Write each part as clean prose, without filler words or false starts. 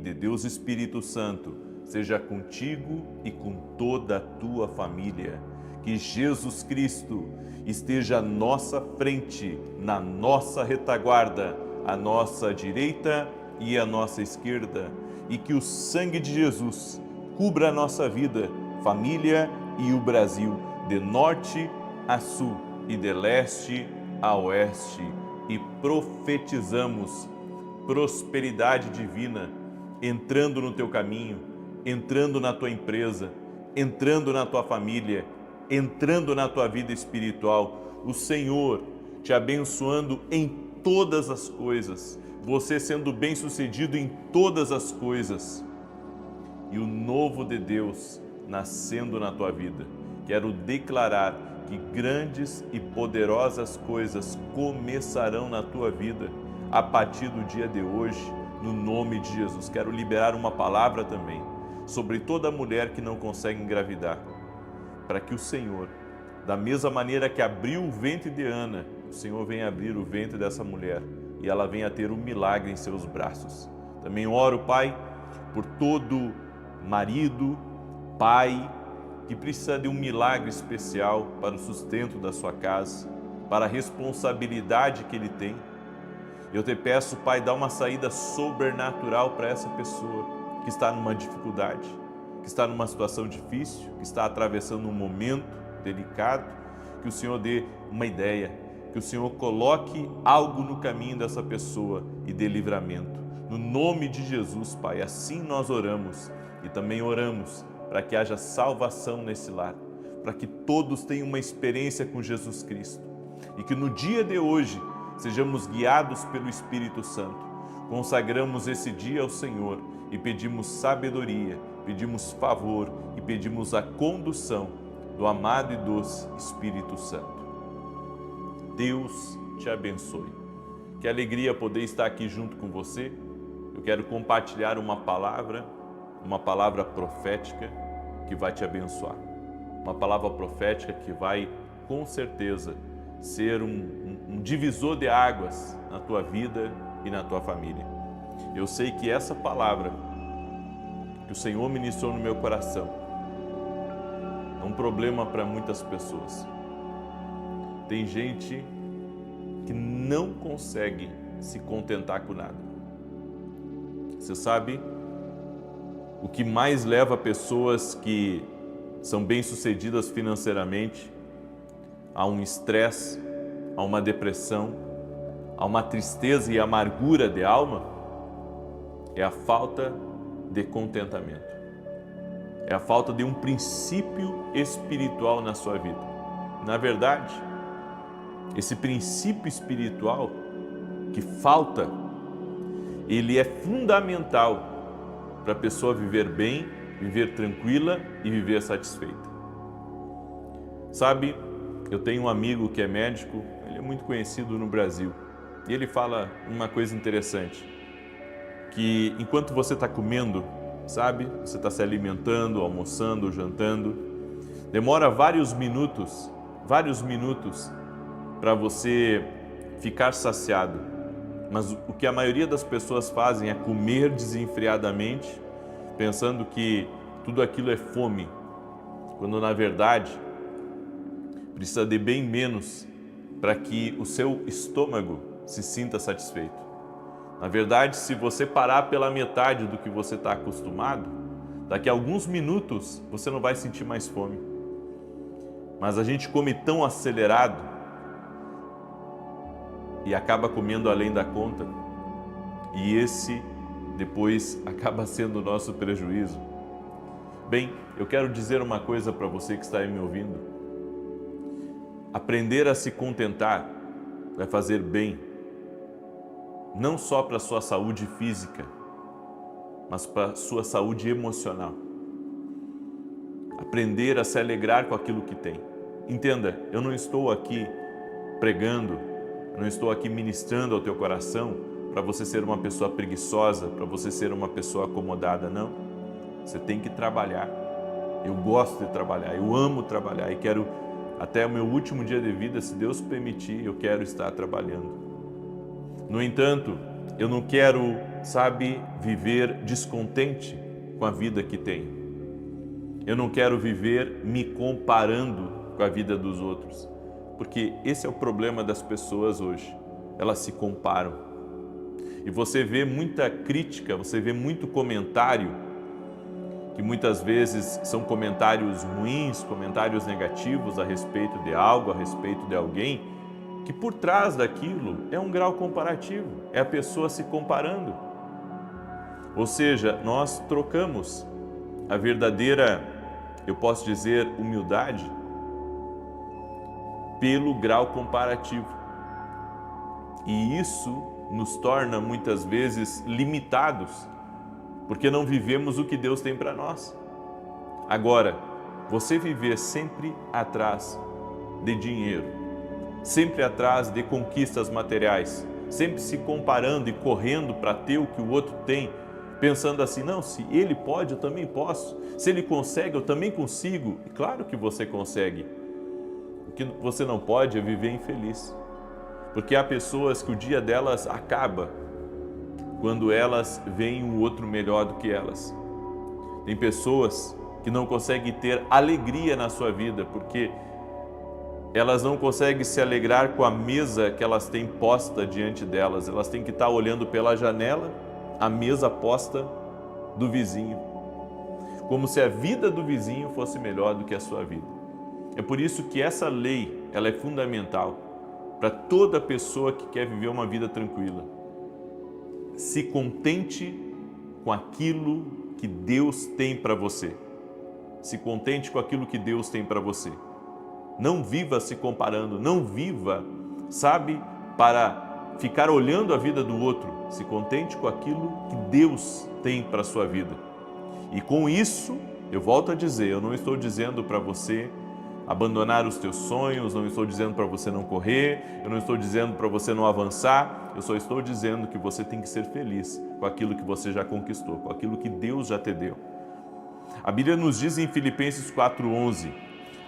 de Deus Espírito Santo seja contigo e com toda a tua família. Que Jesus Cristo esteja à nossa frente, na nossa retaguarda, à nossa direita e à nossa esquerda, e que o sangue de Jesus cubra a nossa vida, família e o Brasil, de norte a sul e de leste a oeste, e profetizamos prosperidade divina entrando no teu caminho, entrando na tua empresa, entrando na tua família, entrando na tua vida espiritual. O Senhor te abençoando em todas as coisas, você sendo bem-sucedido em todas as coisas, e o novo de Deus nascendo na tua vida. Quero declarar que grandes e poderosas coisas começarão na tua vida a partir do dia de hoje, no nome de Jesus. Quero liberar uma palavra também sobre toda mulher que não consegue engravidar, para que o Senhor, da mesma maneira que abriu o ventre de Ana, o Senhor venha abrir o ventre dessa mulher e ela venha ter um milagre em seus braços. Também oro, Pai, por todo marido, pai, que precisa de um milagre especial para o sustento da sua casa, para a responsabilidade que ele tem. Eu te peço, Pai, dá uma saída sobrenatural para essa pessoa que está numa dificuldade, que está numa situação difícil, que está atravessando um momento delicado, que o Senhor dê uma ideia, que o Senhor coloque algo no caminho dessa pessoa e dê livramento. No nome de Jesus, Pai, assim nós oramos e também oramos para que haja salvação nesse lar, para que todos tenham uma experiência com Jesus Cristo e que no dia de hoje sejamos guiados pelo Espírito Santo. Consagramos esse dia ao Senhor e pedimos sabedoria, pedimos favor e pedimos a condução do amado e doce Espírito Santo. Deus te abençoe. Que alegria poder estar aqui junto com você. Eu quero compartilhar uma palavra profética que vai te abençoar. Uma palavra profética que vai, com certeza, ser um divisor de águas na tua vida e na tua família. Eu sei que essa palavra que o Senhor ministrou no meu coração é um problema para muitas pessoas. Tem gente que não consegue se contentar com nada. Você sabe o que mais leva pessoas que são bem-sucedidas financeiramente a um estresse, a uma depressão, a uma tristeza e amargura de alma? É a falta de contentamento. É a falta de um princípio espiritual na sua vida. Na verdade, esse princípio espiritual que falta, ele é fundamental para a pessoa viver bem, viver tranquila e viver satisfeita. Sabe, eu tenho um amigo que é médico, ele é muito conhecido no Brasil, e ele fala uma coisa interessante, que enquanto você está comendo, sabe, você está se alimentando, almoçando, jantando, demora vários minutos para você ficar saciado. Mas o que a maioria das pessoas fazem é comer desenfreadamente, pensando que tudo aquilo é fome, quando na verdade precisa de bem menos para que o seu estômago se sinta satisfeito. Na verdade, se você parar pela metade do que você está acostumado, daqui a alguns minutos você não vai sentir mais fome. Mas a gente come tão acelerado e acaba comendo além da conta, e esse depois acaba sendo o nosso prejuízo. Bem, eu quero dizer uma coisa para você que está aí me ouvindo. Aprender a se contentar vai fazer bem, não só para a sua saúde física, mas para a sua saúde emocional. Aprender a se alegrar com aquilo que tem. Entenda, eu não estou aqui pregando, eu não estou aqui ministrando ao teu coração para você ser uma pessoa preguiçosa, para você ser uma pessoa acomodada, não. Você tem que trabalhar. Eu gosto de trabalhar, eu amo trabalhar e quero, até o meu último dia de vida, se Deus permitir, eu quero estar trabalhando. No entanto, eu não quero, viver descontente com a vida que tenho. Eu não quero viver me comparando com a vida dos outros, porque esse é o problema das pessoas hoje. Elas se comparam. E você vê muita crítica, você vê muito comentário, que muitas vezes são comentários ruins, comentários negativos a respeito de algo, a respeito de alguém, que por trás daquilo é um grau comparativo, é a pessoa se comparando. Ou seja, nós trocamos a verdadeira, eu posso dizer, humildade pelo grau comparativo. E isso nos torna muitas vezes limitados, porque não vivemos o que Deus tem para nós. Agora, você viver sempre atrás de dinheiro, sempre atrás de conquistas materiais, sempre se comparando e correndo para ter o que o outro tem, pensando assim, não, se ele pode, eu também posso. Se ele consegue, eu também consigo. E claro que você consegue. O que você não pode é viver infeliz. Porque há pessoas que o dia delas acaba quando elas veem um outro melhor do que elas. Tem pessoas que não conseguem ter alegria na sua vida, porque elas não conseguem se alegrar com a mesa que elas têm posta diante delas. Elas têm que estar olhando pela janela a mesa posta do vizinho, como se a vida do vizinho fosse melhor do que a sua vida. É por isso que essa lei, ela é fundamental para toda pessoa que quer viver uma vida tranquila. Se contente com aquilo que Deus tem para você. Se contente com aquilo que Deus tem para você. Não viva se comparando, não viva, para ficar olhando a vida do outro. Se contente com aquilo que Deus tem para a sua vida. E com isso, eu volto a dizer, eu não estou dizendo para você abandonar os teus sonhos, não estou dizendo para você não correr, eu não estou dizendo para você não avançar, eu só estou dizendo que você tem que ser feliz com aquilo que você já conquistou, com aquilo que Deus já te deu. A Bíblia nos diz em Filipenses 4:11,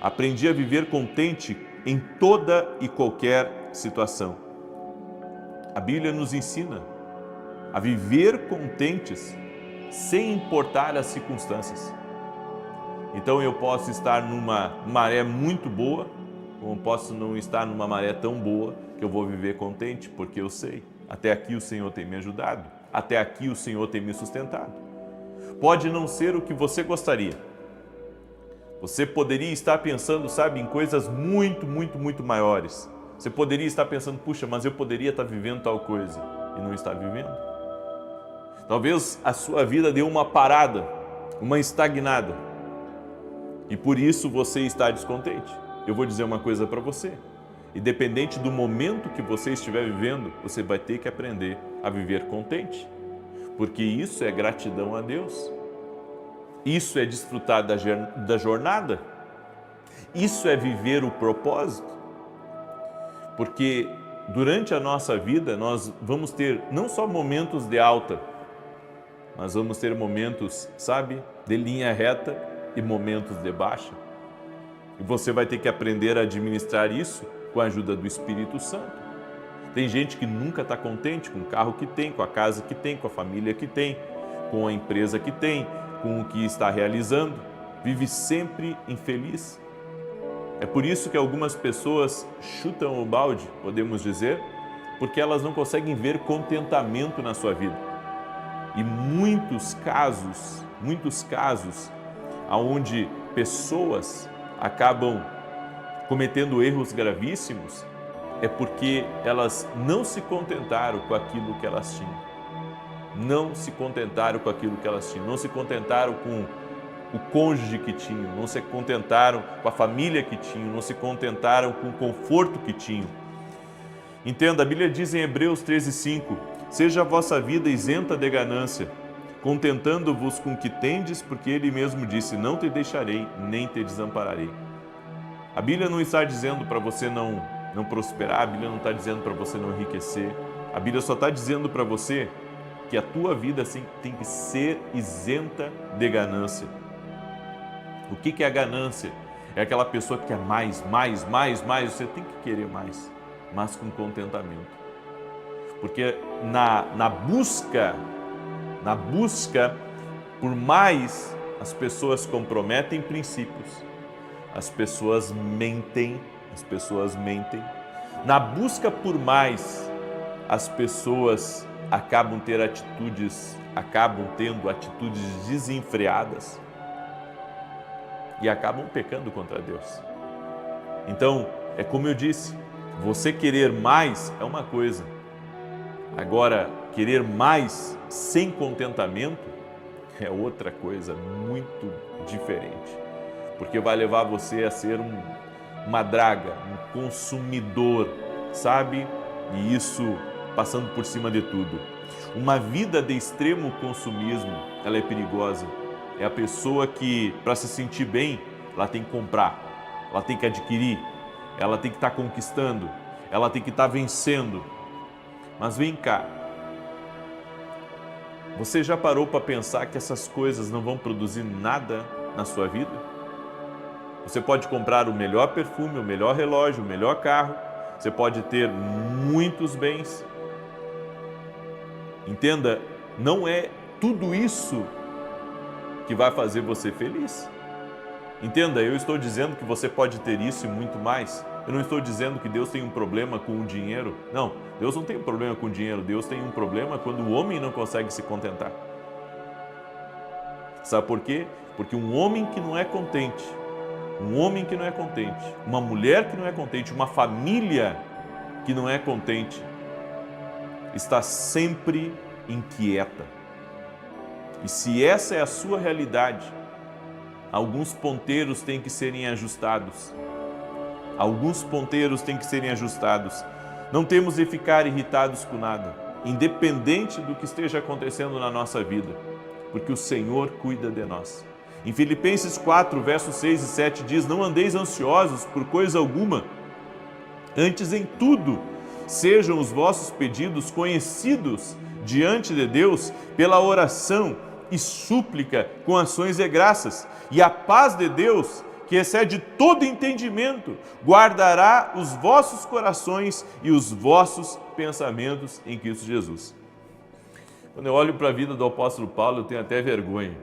aprendi a viver contente em toda e qualquer situação. A Bíblia nos ensina a viver contentes sem importar as circunstâncias. Então eu posso estar numa maré muito boa, como posso não estar numa maré tão boa, que eu vou viver contente, porque eu sei, até aqui o Senhor tem me ajudado, até aqui o Senhor tem me sustentado. Pode não ser o que você gostaria. Você poderia estar pensando, em coisas muito, muito, muito maiores. Você poderia estar pensando, puxa, mas eu poderia estar vivendo tal coisa, e não está vivendo. Talvez a sua vida deu uma parada, uma estagnada, e por isso você está descontente. Eu vou dizer uma coisa para você, independente do momento que você estiver vivendo, você vai ter que aprender a viver contente, porque isso é gratidão a Deus, isso é desfrutar da jornada, isso é viver o propósito, porque durante a nossa vida nós vamos ter não só momentos de alta, mas vamos ter momentos, de linha reta e momentos de baixa. E você vai ter que aprender a administrar isso com a ajuda do Espírito Santo. Tem gente que nunca está contente com o carro que tem, com a casa que tem, com a família que tem, com a empresa que tem, com o que está realizando. Vive sempre infeliz. É por isso que algumas pessoas chutam o balde, podemos dizer, porque elas não conseguem ver contentamento na sua vida. E muitos casos onde pessoas acabam cometendo erros gravíssimos é porque elas não se contentaram com aquilo que elas tinham. Não se contentaram com aquilo que elas tinham. Não se contentaram com o cônjuge que tinham. Não se contentaram com a família que tinham. Não se contentaram com o conforto que tinham. Entenda, a Bíblia diz em Hebreus 13:5, seja a vossa vida isenta de ganância, contentando-vos com o que tendes, porque Ele mesmo disse, não te deixarei, nem te desampararei. A Bíblia não está dizendo para você não prosperar, a Bíblia não está dizendo para você não enriquecer, a Bíblia só está dizendo para você que a tua vida tem que ser isenta de ganância. O que é a ganância? É aquela pessoa que quer mais, você tem que querer mais, mas com contentamento. Porque na busca por mais, as pessoas comprometem princípios, as pessoas mentem. Na busca por mais, as pessoas acabam tendo atitudes desenfreadas e acabam pecando contra Deus. Então, é como eu disse, você querer mais é uma coisa. Agora, querer mais sem contentamento é outra coisa muito diferente. Porque vai levar você a ser uma draga, um consumidor, sabe? E isso passando por cima de tudo. Uma vida de extremo consumismo, ela é perigosa. É a pessoa que, para se sentir bem, ela tem que comprar, ela tem que adquirir, ela tem que estar conquistando, ela tem que estar vencendo. Mas vem cá, você já parou para pensar que essas coisas não vão produzir nada na sua vida? Você pode comprar o melhor perfume, o melhor relógio, o melhor carro, você pode ter muitos bens. Entenda, não é tudo isso que vai fazer você feliz. Entenda, eu estou dizendo que você pode ter isso e muito mais. Eu não estou dizendo que Deus tem um problema com o dinheiro. Não, Deus não tem um problema com o dinheiro. Deus tem um problema quando o homem não consegue se contentar. Sabe por quê? Porque um homem que não é contente, uma mulher que não é contente, uma família que não é contente, está sempre inquieta. E se essa é a sua realidade, alguns ponteiros têm que serem ajustados. Não temos de ficar irritados com nada, independente do que esteja acontecendo na nossa vida, porque o Senhor cuida de nós. Em Filipenses 4, versos 6 e 7 diz: não andeis ansiosos por coisa alguma, antes em tudo sejam os vossos pedidos conhecidos diante de Deus pela oração e súplica com ações de graças, e a paz de Deus, que excede todo entendimento, guardará os vossos corações e os vossos pensamentos em Cristo Jesus. Quando eu olho para a vida do apóstolo Paulo, eu tenho até vergonha.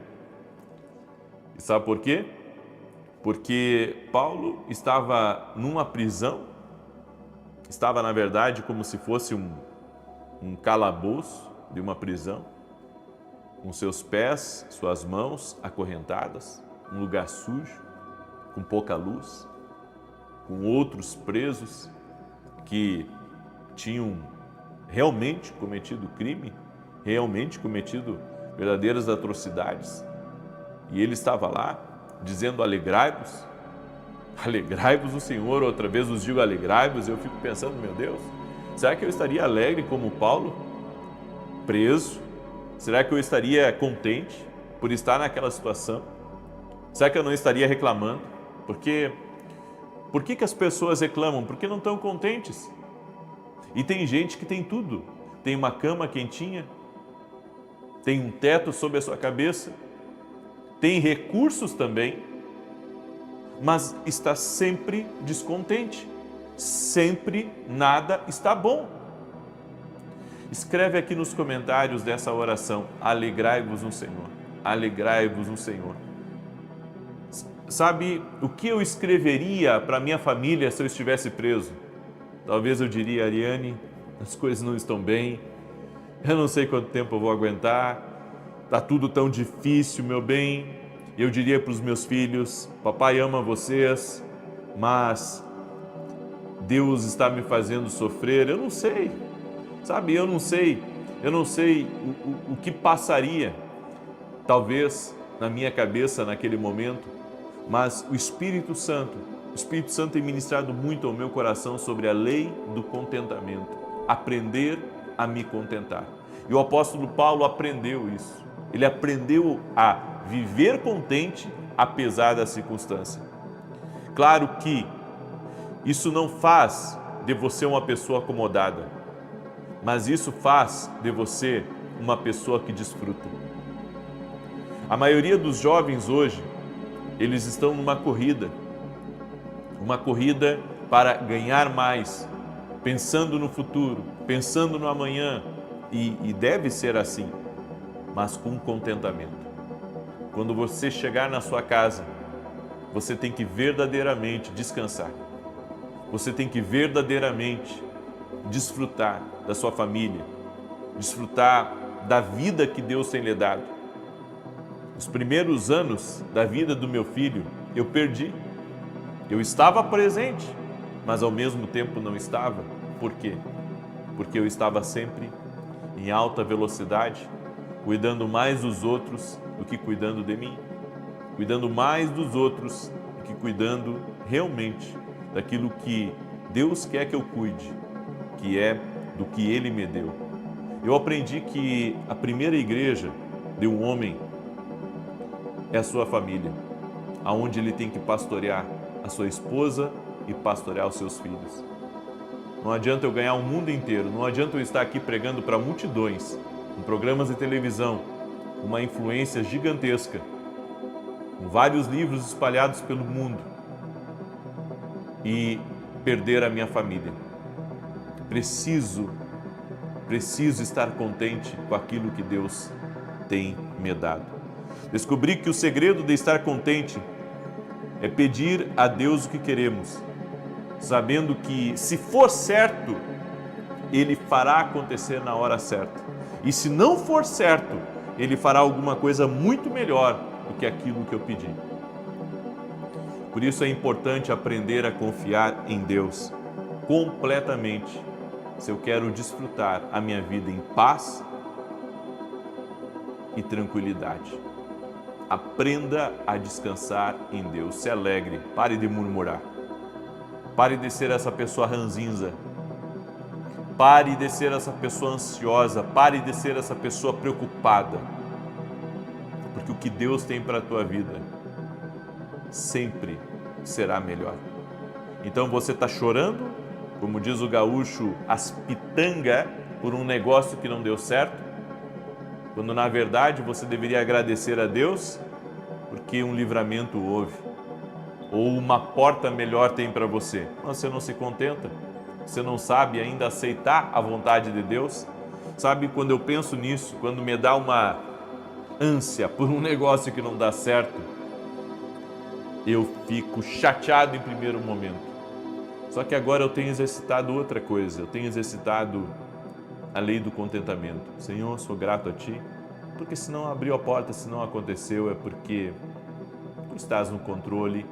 E sabe por quê? Porque Paulo estava numa prisão, estava na verdade como se fosse um calabouço de uma prisão, com seus pés, suas mãos acorrentadas, um lugar sujo, com pouca luz, com outros presos que tinham realmente cometido crime, realmente cometido verdadeiras atrocidades. E ele estava lá dizendo: alegrai-vos, alegrai-vos o Senhor. Outra vez os digo alegrai-vos. Eu fico pensando, meu Deus, será que eu estaria alegre como Paulo, preso? Será que eu estaria contente por estar naquela situação? Será que eu não estaria reclamando? Porque por que as pessoas reclamam? Porque não estão contentes. E tem gente que tem tudo. Tem uma cama quentinha, tem um teto sobre a sua cabeça, tem recursos também, mas está sempre descontente. Sempre nada está bom. Escreve aqui nos comentários dessa oração: alegrai-vos no Senhor, alegrai-vos no Senhor. Sabe o que eu escreveria para minha família se eu estivesse preso? Talvez eu diria: Ariane, as coisas não estão bem, eu não sei quanto tempo eu vou aguentar, está tudo tão difícil, meu bem. Eu diria para os meus filhos: papai ama vocês, mas Deus está me fazendo sofrer. Eu não sei, sabe, eu não sei o que passaria, talvez, na minha cabeça naquele momento, mas o Espírito Santo tem ministrado muito ao meu coração sobre a lei do contentamento, aprender a me contentar. E o apóstolo Paulo aprendeu isso, ele aprendeu a viver contente apesar da circunstância. Claro que isso não faz de você uma pessoa acomodada, mas isso faz de você uma pessoa que desfruta. A maioria dos jovens hoje, eles estão numa corrida para ganhar mais, pensando no futuro, pensando no amanhã, e deve ser assim, mas com contentamento. Quando você chegar na sua casa, você tem que verdadeiramente descansar. Você tem que verdadeiramente desfrutar da sua família, desfrutar da vida que Deus tem lhe dado. Os primeiros anos da vida do meu filho, eu perdi. Eu estava presente, mas ao mesmo tempo não estava. Por quê? Porque eu estava sempre em alta velocidade, cuidando mais dos outros do que cuidando de mim, cuidando mais dos outros do que cuidando realmente daquilo que Deus quer que eu cuide, que é do que Ele me deu. Eu aprendi que a primeira igreja de um homem é a sua família, aonde ele tem que pastorear a sua esposa e pastorear os seus filhos. Não adianta eu ganhar o mundo inteiro, não adianta eu estar aqui pregando para multidões, em programas de televisão, uma influência gigantesca, com vários livros espalhados pelo mundo, e perder a minha família. Preciso estar contente com aquilo que Deus tem me dado. Descobri que o segredo de estar contente é pedir a Deus o que queremos, sabendo que, se for certo, Ele fará acontecer na hora certa. E se não for certo, Ele fará alguma coisa muito melhor do que aquilo que eu pedi. Por isso é importante aprender a confiar em Deus completamente, se eu quero desfrutar a minha vida em paz e tranquilidade. Aprenda a descansar em Deus, se alegre, pare de murmurar. Pare de ser essa pessoa ranzinza. Pare de ser essa pessoa ansiosa. Pare de ser essa pessoa preocupada. Porque o que Deus tem para a tua vida sempre será melhor. Então você está chorando, como diz o gaúcho, as pitanga, por um negócio que não deu certo, quando na verdade você deveria agradecer a Deus porque um livramento houve, ou uma porta melhor tem para você. Mas você não se contenta, você não sabe ainda aceitar a vontade de Deus. Sabe, quando eu penso nisso, quando me dá uma ânsia por um negócio que não dá certo, eu fico chateado em primeiro momento. Só que agora eu tenho exercitado outra coisa, eu tenho exercitado a lei do contentamento. Senhor, sou grato a Ti, porque se não abriu a porta, se não aconteceu, é porque Tu estás no controle.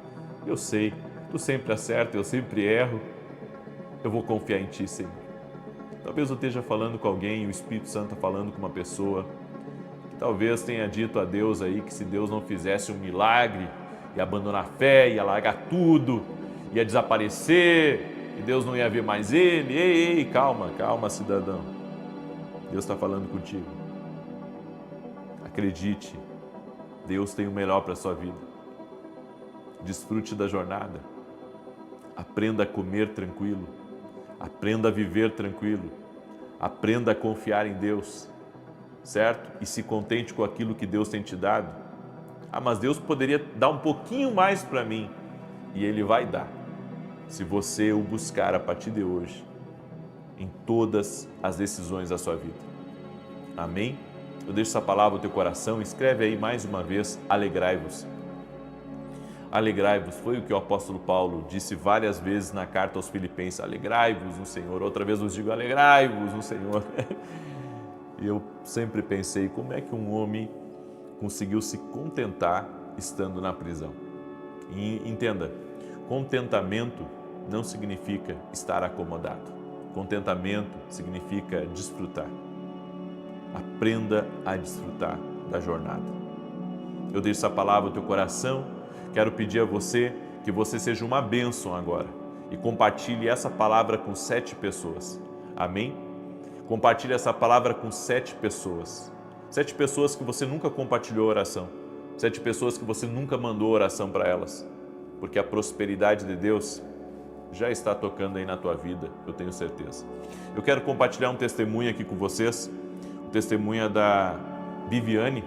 Eu sei, Tu sempre acerta, eu sempre erro. Eu vou confiar em Ti, Senhor. Talvez eu esteja falando com alguém, o Espírito Santo está falando com uma pessoa, que talvez tenha dito a Deus aí que se Deus não fizesse um milagre, ia abandonar a fé, ia largar tudo, ia desaparecer, e Deus não ia ver mais ele. Ei, calma, calma, cidadão. Deus está falando contigo. Acredite, Deus tem o melhor para a sua vida. Desfrute da jornada. Aprenda a comer tranquilo. Aprenda a viver tranquilo. Aprenda a confiar em Deus, certo? E se contente com aquilo que Deus tem te dado. Ah, mas Deus poderia dar um pouquinho mais para mim. E Ele vai dar, se você o buscar a partir de hoje, em todas as decisões da sua vida. Amém? Eu deixo essa palavra no teu coração, escreve aí mais uma vez, alegrai-vos. Alegrai-vos, foi o que o apóstolo Paulo disse várias vezes na carta aos Filipenses, alegrai-vos no Senhor. Outra vez eu digo, alegrai-vos no Senhor. E eu sempre pensei, como é que um homem conseguiu se contentar estando na prisão? E entenda, contentamento não significa estar acomodado. Contentamento significa desfrutar. Aprenda a desfrutar da jornada. Eu deixo essa palavra no teu coração. Quero pedir a você que você seja uma bênção agora e compartilhe essa palavra com 7 pessoas. Amém? Compartilhe essa palavra com 7 pessoas. 7 pessoas que você nunca compartilhou oração. 7 pessoas que você nunca mandou oração para elas. Porque a prosperidade de Deus já está tocando aí na tua vida, eu tenho certeza. Eu quero compartilhar um testemunho aqui com vocês. O testemunho da Viviane.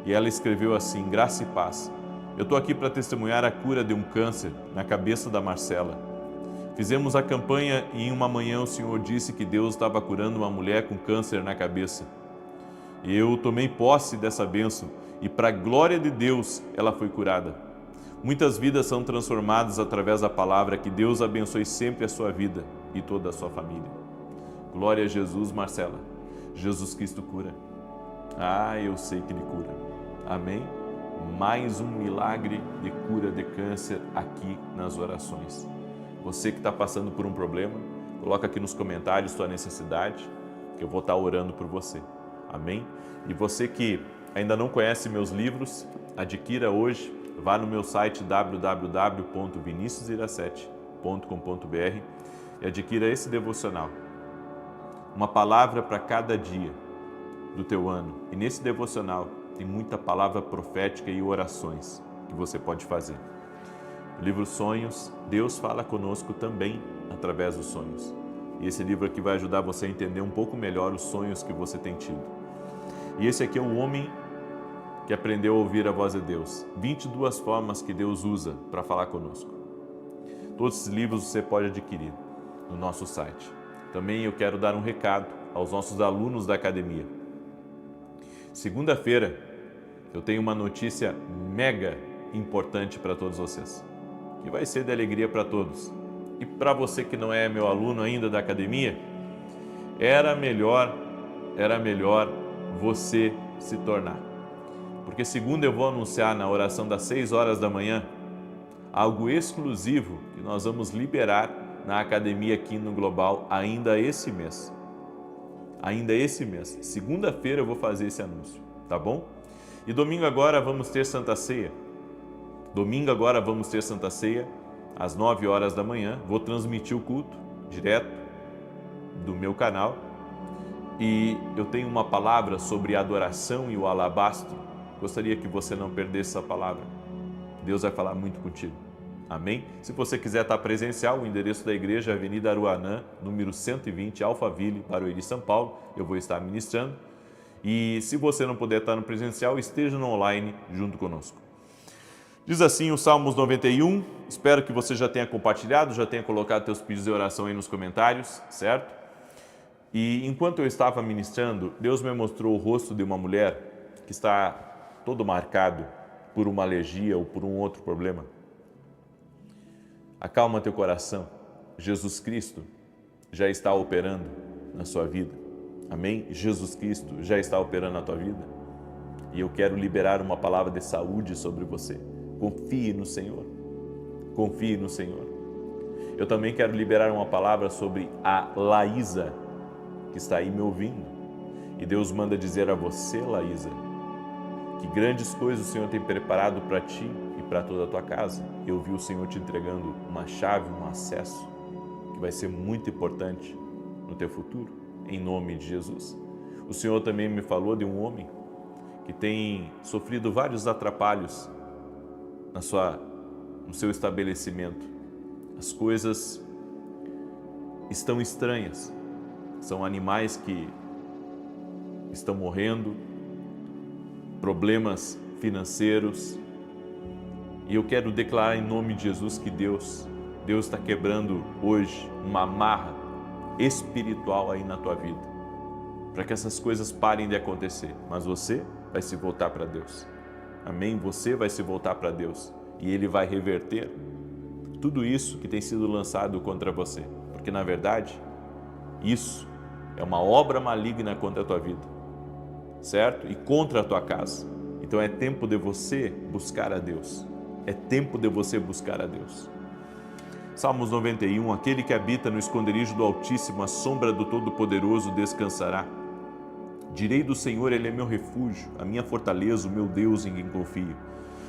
E ela escreveu assim, graça e paz. Eu estou aqui para testemunhar a cura de um câncer na cabeça da Marcela. Fizemos a campanha e em uma manhã o Senhor disse que Deus estava curando uma mulher com câncer na cabeça. Eu tomei posse dessa bênção e, para a glória de Deus, ela foi curada. Muitas vidas são transformadas através da palavra. Que Deus abençoe sempre a sua vida e toda a sua família. Glória a Jesus, Marcela. Jesus Cristo cura. Eu sei que Ele cura. Amém? Mais um milagre de cura de câncer aqui nas orações. Você que está passando por um problema, coloca aqui nos comentários sua necessidade, que eu vou estar orando por você. Amém? E você que ainda não conhece meus livros, adquira hoje, vá no meu site www.viniciusiracete.com.br e adquira esse devocional. Uma palavra para cada dia do teu ano. E nesse devocional tem muita palavra profética e orações que você pode fazer. O livro Sonhos, Deus fala conosco também através dos sonhos. E esse livro aqui vai ajudar você a entender um pouco melhor os sonhos que você tem tido. E esse aqui é o homem que aprendeu a ouvir a voz de Deus. 22 formas que Deus usa para falar conosco. Todos esses livros você pode adquirir no nosso site. Também eu quero dar um recado aos nossos alunos da academia. Segunda-feira eu tenho uma notícia mega importante para todos vocês, que vai ser de alegria para todos. E para você que não é meu aluno ainda da academia, era melhor você se tornar. Porque segunda eu vou anunciar na oração das 6 horas da manhã algo exclusivo que nós vamos liberar na academia aqui no Global ainda esse mês. Segunda-feira eu vou fazer esse anúncio, tá bom? E domingo agora vamos ter Santa Ceia. Às 9 horas da manhã. Vou transmitir o culto direto do meu canal. E eu tenho uma palavra sobre adoração e o alabastro. Gostaria que você não perdesse essa palavra. Deus vai falar muito contigo. Amém? Se você quiser estar presencial, o endereço da igreja é Avenida Aruanã, número 120, Alphaville, Barueri, São Paulo. Eu vou estar ministrando. E se você não puder estar no presencial, esteja no online junto conosco. Diz assim o Salmos 91, espero que você já tenha compartilhado, já tenha colocado teus pedidos de oração aí nos comentários, certo? E enquanto eu estava ministrando, Deus me mostrou o rosto de uma mulher que está todo marcado por uma alergia ou por um outro problema. Acalma teu coração, Jesus Cristo já está operando na sua vida, amém? Jesus Cristo já está operando na tua vida e eu quero liberar uma palavra de saúde sobre você. Confie no Senhor, confie no Senhor. Eu também quero liberar uma palavra sobre a Laísa, que está aí me ouvindo. E Deus manda dizer a você, Laísa, que grandes coisas o Senhor tem preparado para ti e para toda a tua casa. Eu vi o Senhor te entregando uma chave, um acesso, que vai ser muito importante no teu futuro, em nome de Jesus. O Senhor também me falou de um homem que tem sofrido vários atrapalhos no seu estabelecimento. As coisas estão estranhas. São animais que estão morrendo, problemas financeiros. E eu quero declarar em nome de Jesus que Deus está quebrando hoje uma amarra espiritual aí na tua vida, para que essas coisas parem de acontecer. Mas você vai se voltar para Deus. Amém? Você vai se voltar para Deus e Ele vai reverter tudo isso que tem sido lançado contra você. Porque, na verdade, isso é uma obra maligna contra a tua vida, certo? E contra a tua casa. Então é tempo de você buscar a Deus. É tempo de você buscar a Deus. Salmos 91, aquele que habita no esconderijo do Altíssimo, a sombra do Todo-Poderoso descansará. Direi do Senhor, Ele é meu refúgio, a minha fortaleza, o meu Deus em quem confio.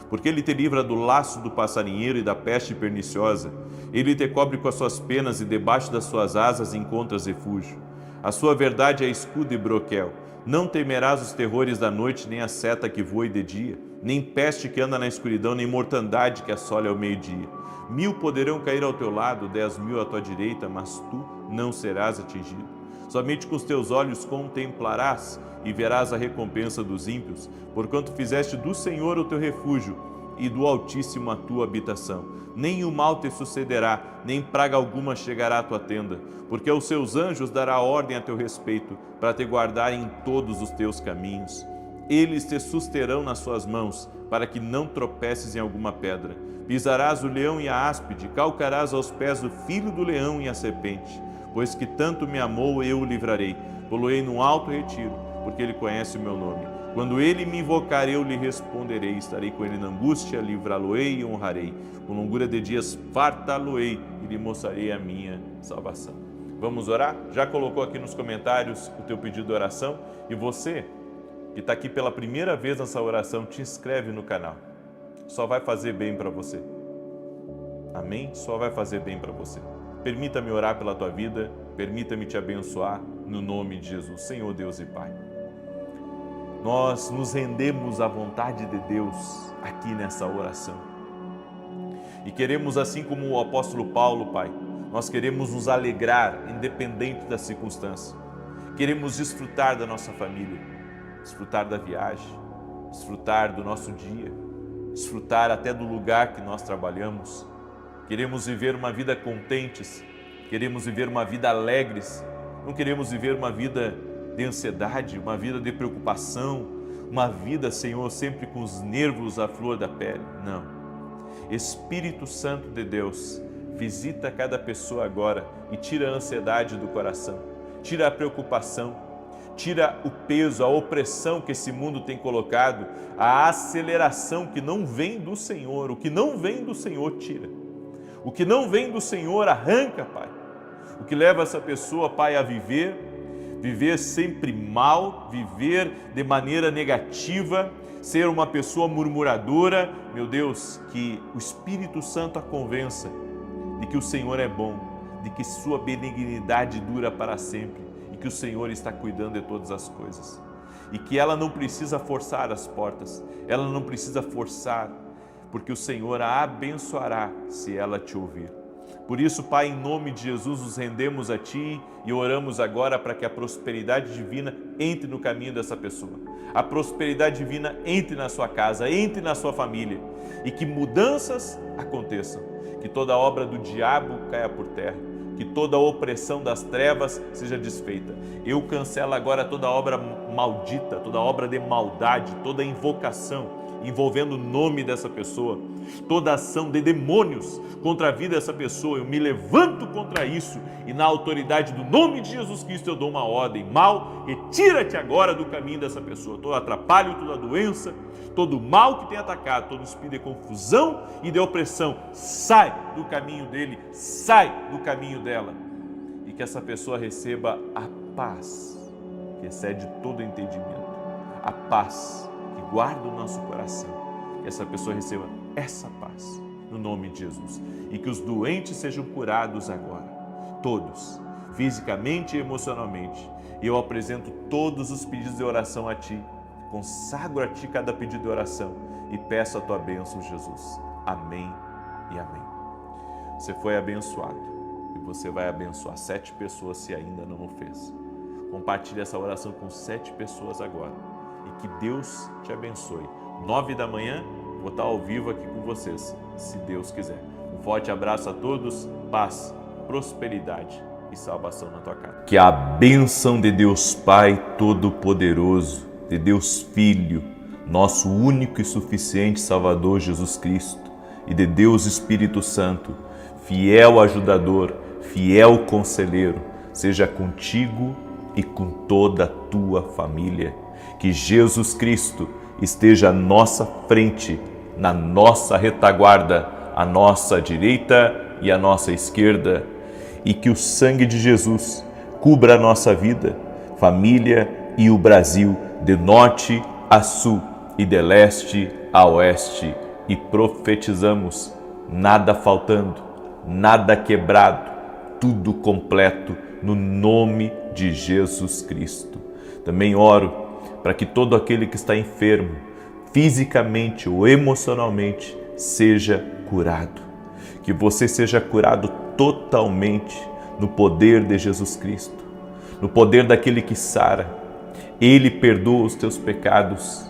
Porque Ele te livra do laço do passarinheiro e da peste perniciosa. Ele te cobre com as suas penas e debaixo das suas asas encontras refúgio. A sua verdade é escudo e broquel. Não temerás os terrores da noite, nem a seta que voe de dia, nem peste que anda na escuridão, nem mortandade que assole ao meio-dia. 1000 poderão cair ao teu lado, 10.000 à tua direita, mas tu não serás atingido. Somente com os teus olhos contemplarás e verás a recompensa dos ímpios, porquanto fizeste do Senhor o teu refúgio, e do Altíssimo a tua habitação. Nem o mal te sucederá, nem praga alguma chegará à tua tenda, porque aos seus anjos dará ordem a teu respeito, para te guardarem em todos os teus caminhos. Eles te susterão nas suas mãos, para que não tropeces em alguma pedra. Pisarás o leão e a áspide, calcarás aos pés o filho do leão e a serpente. Pois que tanto me amou, eu o livrarei. Poloei num alto retiro, porque ele conhece o meu nome. Quando ele me invocar, eu lhe responderei. Estarei com ele na angústia, livrá-lo-ei e honrarei. Com longura de dias fartá-lo-ei e lhe mostrarei a minha salvação. Vamos orar? Já colocou aqui nos comentários o teu pedido de oração? E você que está aqui pela primeira vez nessa oração, te inscreve no canal. Só vai fazer bem para você. Amém? Só vai fazer bem para você. Permita-me orar pela tua vida, permita-me te abençoar no nome de Jesus, Senhor Deus e Pai. Nós nos rendemos à vontade de Deus aqui nessa oração. E queremos, assim como o apóstolo Paulo, Pai, nós queremos nos alegrar, independente da circunstância. Queremos desfrutar da nossa família, desfrutar da viagem, desfrutar do nosso dia, desfrutar até do lugar que nós trabalhamos. Queremos viver uma vida contentes, queremos viver uma vida alegres, não queremos viver uma vida de ansiedade, uma vida de preocupação, uma vida, Senhor, sempre com os nervos à flor da pele. Não. Espírito Santo de Deus, visita cada pessoa agora e tira a ansiedade do coração, tira a preocupação, tira o peso, a opressão que esse mundo tem colocado, a aceleração que não vem do Senhor. O que não vem do Senhor, tira. O que não vem do Senhor, arranca, Pai. O que leva essa pessoa, Pai, a viver sempre mal, viver de maneira negativa, ser uma pessoa murmuradora. Meu Deus, que o Espírito Santo a convença de que o Senhor é bom, de que sua benignidade dura para sempre, que o Senhor está cuidando de todas as coisas e que ela não precisa forçar as portas, ela não precisa forçar, porque o Senhor a abençoará se ela te ouvir. Por isso, Pai, em nome de Jesus, nos rendemos a Ti e oramos agora para que a prosperidade divina entre no caminho dessa pessoa. A prosperidade divina entre na sua casa, entre na sua família e que mudanças aconteçam, que toda obra do diabo caia por terra, que toda a opressão das trevas seja desfeita. Eu cancelo agora toda obra maldita, toda obra de maldade, toda invocação envolvendo o nome dessa pessoa, toda ação de demônios contra a vida dessa pessoa. Eu me levanto contra isso e na autoridade do nome de Jesus Cristo eu dou uma ordem: mal, retira-te agora do caminho dessa pessoa. Todo atrapalho, toda doença, todo mal que tem atacado, todo espírito de confusão e de opressão, sai do caminho dele, sai do caminho dela. E que essa pessoa receba a paz que excede todo entendimento, a paz que guarda o nosso coração. Que essa pessoa receba essa paz no nome de Jesus. E que os doentes sejam curados agora, todos, fisicamente e emocionalmente. E eu apresento todos os pedidos de oração a Ti, consagro a Ti cada pedido de oração e peço a Tua bênção, Jesus. Amém e amém. Você foi abençoado e você vai abençoar 7 pessoas se ainda não o fez. Compartilhe essa oração com 7 pessoas agora e que Deus te abençoe. 9 da manhã, vou estar ao vivo aqui com vocês, se Deus quiser. Um forte abraço a todos, paz, prosperidade e salvação na tua casa. Que a bênção de Deus Pai Todo-Poderoso, de Deus Filho, nosso único e suficiente Salvador Jesus Cristo, e de Deus Espírito Santo, fiel ajudador, fiel conselheiro, seja contigo e com toda a tua família. Que Jesus Cristo esteja à nossa frente, na nossa retaguarda, à nossa direita e à nossa esquerda, e que o sangue de Jesus cubra a nossa vida, família e o Brasil, de norte a sul e de leste a oeste, e profetizamos: nada faltando, nada quebrado, tudo completo, no nome de Jesus Cristo. Também oro para que todo aquele que está enfermo, fisicamente ou emocionalmente, seja curado. Que você seja curado totalmente no poder de Jesus Cristo, no poder daquele que sara. Ele perdoa os teus pecados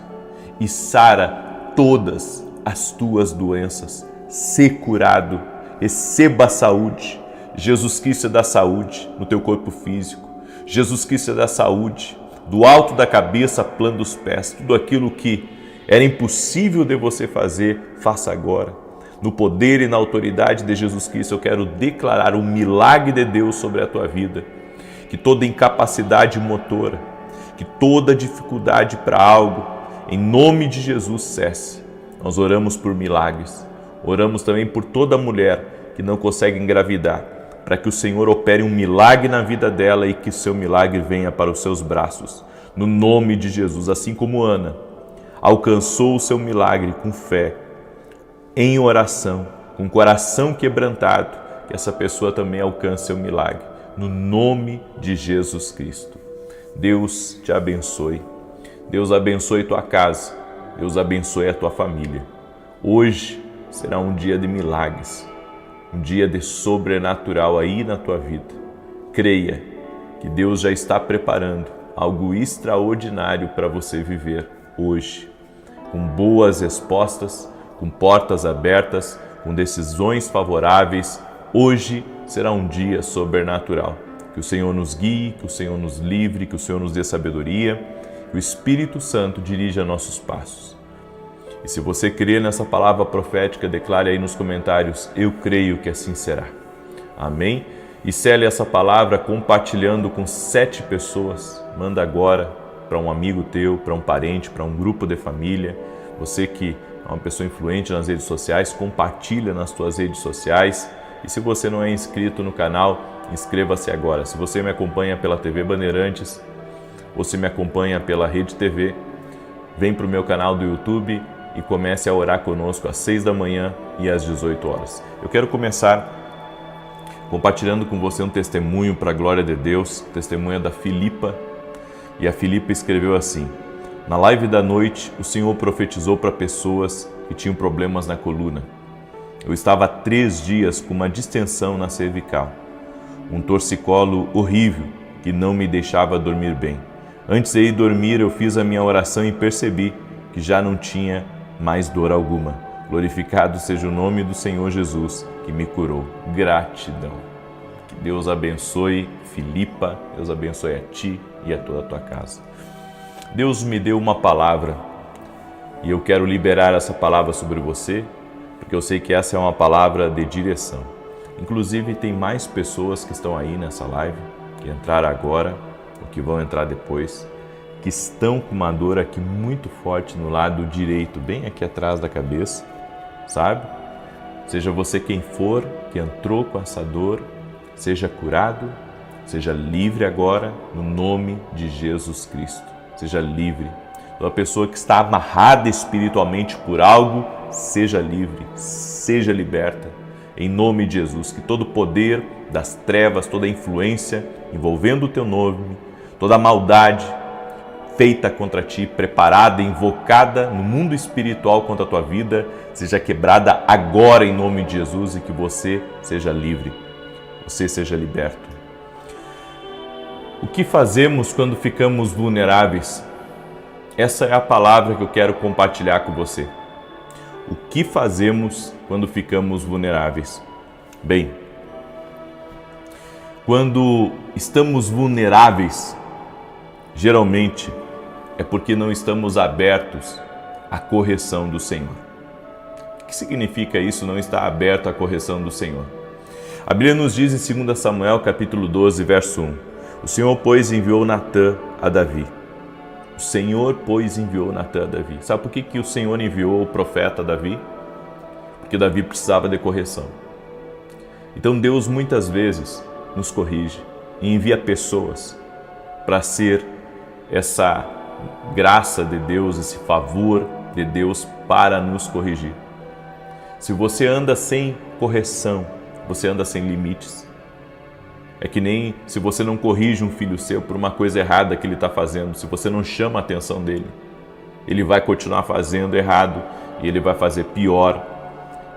e sara todas as tuas doenças. Ser curado, receba a saúde. Jesus Cristo é da saúde no teu corpo físico. Jesus Cristo é da saúde, do alto da cabeça, plano dos pés. Tudo aquilo que era impossível de você fazer, faça agora. No poder e na autoridade de Jesus Cristo, eu quero declarar o milagre de Deus sobre a tua vida. Que toda incapacidade motora, que toda dificuldade para algo, em nome de Jesus, cesse. Nós oramos por milagres. Oramos também por toda mulher que não consegue engravidar, para que o Senhor opere um milagre na vida dela e que o seu milagre venha para os seus braços. No nome de Jesus, assim como Ana alcançou o seu milagre com fé, em oração, com o coração quebrantado, que essa pessoa também alcance seu milagre. No nome de Jesus Cristo. Deus te abençoe. Deus abençoe tua casa. Deus abençoe a tua família. Hoje será um dia de milagres, um dia de sobrenatural aí na tua vida. Creia que Deus já está preparando algo extraordinário para você viver hoje, com boas respostas, com portas abertas, com decisões favoráveis. Hoje será um dia sobrenatural. Que o Senhor nos guie, que o Senhor nos livre, que o Senhor nos dê sabedoria, que o Espírito Santo dirija nossos passos. E se você crê nessa palavra profética, declare aí nos comentários: eu creio que assim será. Amém? E cele essa palavra compartilhando com 7 pessoas. Manda agora para um amigo teu, para um parente, para um grupo de família. Você que é uma pessoa influente nas redes sociais, compartilha nas tuas redes sociais. E se você não é inscrito no canal, inscreva-se agora. Se você me acompanha pela TV Bandeirantes ou se me acompanha pela Rede TV, vem para o meu canal do YouTube e comece a orar conosco às 6 da manhã e às 18 horas. Eu quero começar compartilhando com você um testemunho para a glória de Deus, testemunho da Filipa. E a Filipa escreveu assim: na live da noite, o Senhor profetizou para pessoas que tinham problemas na coluna. Eu estava há 3 dias com uma distensão na cervical, um torcicolo horrível que não me deixava dormir bem. Antes de ir dormir, eu fiz a minha oração e percebi que já não tinha mais dor alguma. Glorificado seja o nome do Senhor Jesus, que me curou. Gratidão. Que Deus abençoe Filipa, Deus abençoe a ti e a toda a tua casa. Deus me deu uma palavra e eu quero liberar essa palavra sobre você, porque eu sei que essa é uma palavra de direção. Inclusive, tem mais pessoas que estão aí nessa live, que entraram agora ou que vão entrar depois, que estão com uma dor aqui muito forte no lado direito, bem aqui atrás da cabeça, sabe? Seja você quem for que entrou com essa dor, seja curado, seja livre agora, no nome de Jesus Cristo. Seja livre. Toda pessoa que está amarrada espiritualmente por algo, seja livre, seja liberta. Em nome de Jesus, que todo o poder das trevas, toda a influência envolvendo o teu nome, toda a maldade feita contra ti, preparada, invocada no mundo espiritual contra a tua vida, seja quebrada agora em nome de Jesus e que você seja livre, você seja liberto. O que fazemos quando ficamos vulneráveis? Essa é a palavra que eu quero compartilhar com você. O que fazemos quando ficamos vulneráveis? Bem, quando estamos vulneráveis, geralmente é porque não estamos abertos à correção do Senhor. O que significa isso, não estar aberto à correção do Senhor? A Bíblia nos diz em 2 Samuel, capítulo 12, verso 1. O Senhor, pois, enviou Natã a Davi. O Senhor, pois, enviou Natã a Davi. Sabe por que o Senhor enviou o profeta a Davi? Porque Davi precisava de correção. Então Deus muitas vezes nos corrige e envia pessoas para ser essa graça de Deus, esse favor de Deus para nos corrigir. Se você anda sem correção, você anda sem limites. É que nem se você não corrige um filho seu por uma coisa errada que ele está fazendo, se você não chama a atenção dele, ele vai continuar fazendo errado e ele vai fazer pior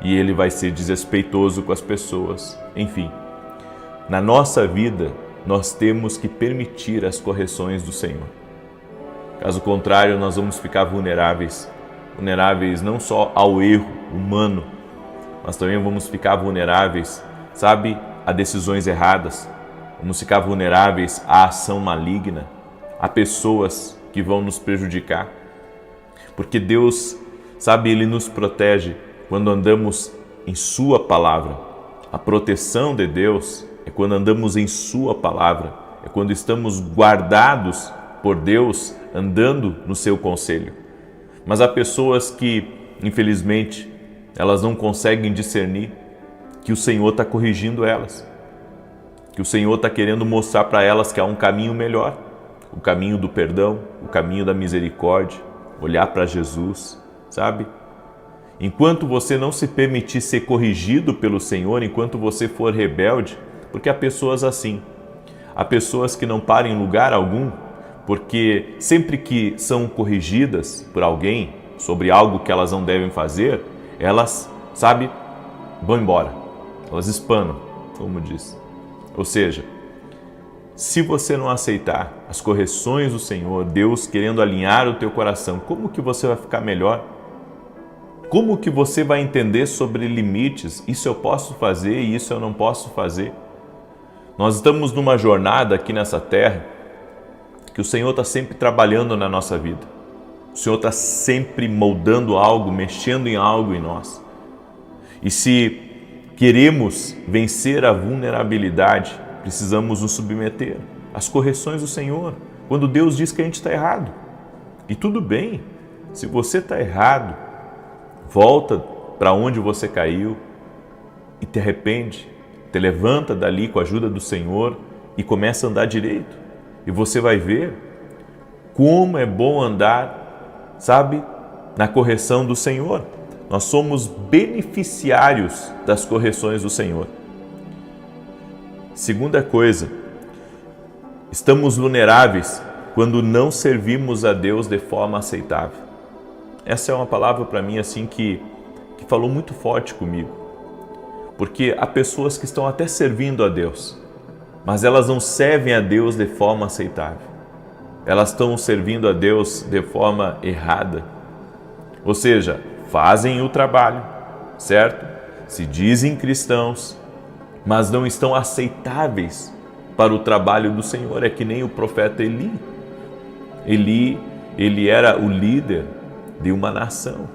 e ele vai ser desrespeitoso com as pessoas. Enfim, na nossa vida, nós temos que permitir as correções do Senhor. Caso contrário, nós vamos ficar vulneráveis vulneráveis não só ao erro humano, mas também vamos ficar vulneráveis, sabe, a decisões erradas. Vamos ficar vulneráveis à ação maligna, a pessoas que vão nos prejudicar. Porque Deus, sabe, Ele nos protege quando andamos em Sua palavra. A proteção de Deus é quando andamos em Sua palavra, é quando estamos guardados por Deus, andando no Seu conselho. Mas há pessoas que, infelizmente, elas não conseguem discernir que o Senhor está corrigindo elas, que o Senhor está querendo mostrar para elas que há um caminho melhor, o caminho do perdão, o caminho da misericórdia, olhar para Jesus, sabe? Enquanto você não se permitir ser corrigido pelo Senhor, enquanto você for rebelde, porque há pessoas assim, há pessoas que não param em lugar algum, porque sempre que são corrigidas por alguém sobre algo que elas não devem fazer, elas, sabe, vão embora, elas espanam, como diz. Ou seja, se você não aceitar as correções do Senhor, Deus querendo alinhar o teu coração, como que você vai ficar melhor? Como que você vai entender sobre limites? Isso eu posso fazer e isso eu não posso fazer. Nós estamos numa jornada aqui nessa terra que o Senhor está sempre trabalhando na nossa vida. O Senhor está sempre moldando algo, mexendo em algo em nós. E se queremos vencer a vulnerabilidade, precisamos nos submeter às correções do Senhor. Quando Deus diz que a gente está errado. E tudo bem, se você está errado, volta para onde você caiu e te arrepende, te levanta dali com a ajuda do Senhor e começa a andar direito. E você vai ver como é bom andar, sabe, na correção do Senhor. Nós somos beneficiários das correções do Senhor. Segunda coisa, estamos vulneráveis quando não servimos a Deus de forma aceitável. Essa é uma palavra para mim assim que falou muito forte comigo. Porque há pessoas que estão até servindo a Deus, mas elas não servem a Deus de forma aceitável. Elas estão servindo a Deus de forma errada. Ou seja, fazem o trabalho, certo? Se dizem cristãos, mas não estão aceitáveis para o trabalho do Senhor. É que nem o profeta Eli. Ele era o líder de uma nação.